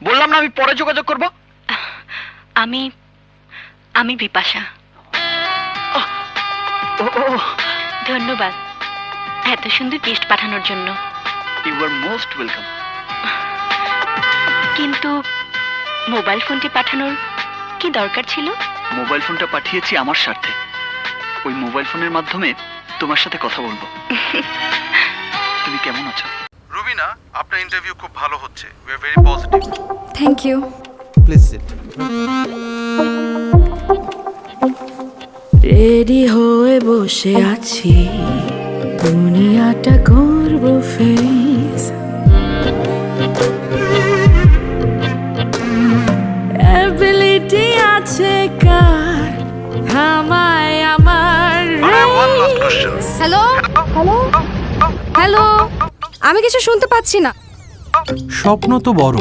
বললাম না আমি পরে যোগাযোগ করব। আমি আমি বিপাশা। ধন্যবাদ এত সুন্দর গিফট পাঠানোর জন্য। You are most welcome. কিন্তু মোবাইল ফোনটি পাঠানোর কি দরকার ছিল? মোবাইল ফোনটা পাঠিয়েছি আমার স্বার্থে। ওই মোবাইল ফোনের মাধ্যমে তোমার সাথে কথা বলবো। তুমি কেমন আছো? রুবিনা, আপনার ইন্টারভিউ খুব ভালো হচ্ছে। We are very positive. Thank you. Please sit. Ready হয়ে বসে আছি, দুনিয়াটা করব ফেস। অ্যাবিলিটি আছে কার থামায় আমার হ্যালো হ্যালো হ্যালো, আমি কিছু শুনতে পাচ্ছি না। স্বপ্ন তো বড়,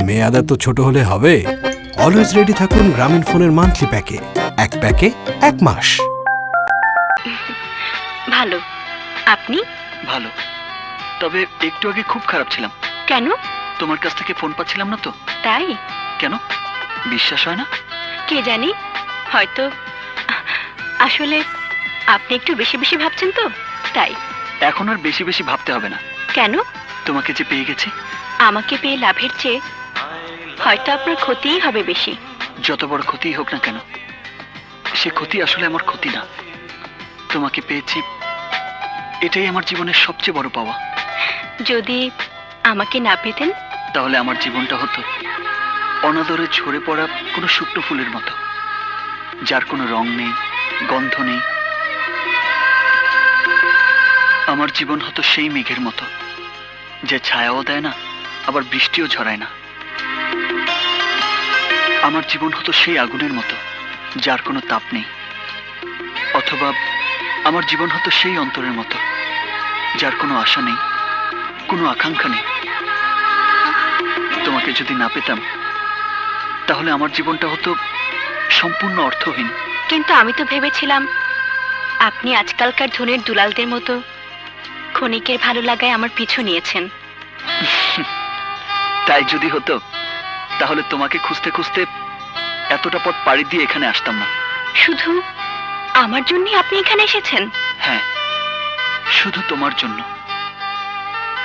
মেয়াদ তো ছোট হলে হবে। অলওয়েজ রেডি থাকুন গ্রামীণ ফোনের মান্থলি প্যাকে। এক প্যাকে 1 মাস। ভালো। আপনি? ভালো, তবে একটু আগে খুব খারাপ ছিলাম। কেন? তোমার কাছ থেকে ফোন পাচ্ছিলাম না তো। তাই? কেন, বিশ্বাস হয় না? কে জানি, হয়তো। আসলে আপনি একটু বেশি বেশি ভাবছেন তো, তাই। এখন আর বেশি বেশি ভাবতে হবে না। কেন? তোমাকে যে পেয়ে গেছি। আমাকে পেয়ে লাভের চেয়ে হয়তো আপনার ক্ষতিই হবে বেশি। যত বড় ক্ষতিই হোক না কেন, সে ক্ষতি আসলে আমার ক্ষতি না। তোমাকে পেয়েছি, এটাই আমার জীবনের সবচেয়ে বড় পাওয়া। যদি আমাকে না পেতেন? তাহলে আমার জীবনটা হতো অনাদরে ঝরে পড়া কোনো শুকনো ফুলের মতো, যার কোনো রং নেই, গন্ধ নেই। আমার জীবন হতো সেই মেঘের মতো, যে ছায়াও দেয় না, আবার বৃষ্টিও ঝরায় না। আমার জীবন হতো সেই আগুনের মতো, যার কোনো তাপ নেই। অথবা আমার জীবন হতো সেই অন্তরের মতো, যার কোনো আশা নেই, কোনো আকাঙ্ক্ষা নেই। তোমাকে যদি না পেতাম, তাহলে আমার জীবনটা হতো সম্পূর্ণ অর্থহীন। কিন্তু আমি তো ভেবেছিলাম আপনি আজকালকার ধনের দুলালদের মতো ক্ষণিকের ভালো লাগায় আমার পিছু নিয়েছেন। তাই যদি হতো, তাহলে তোমাকে খুঁজতে খুঁজতে এতটা পথ পাড়ি দিয়ে এখানে আসতাম না। শুধু আমার জন্যই আপনি এখানে এসেছেন? হ্যাঁ, শুধু তোমার জন্য।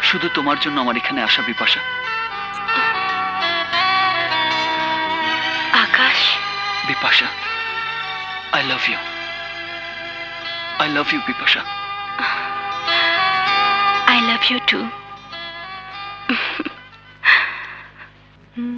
শুধু তোমার জন্য আমার এখানে আসা Bipasha. Akash. Bipasha, I love you. I love you Bipasha. I love you too.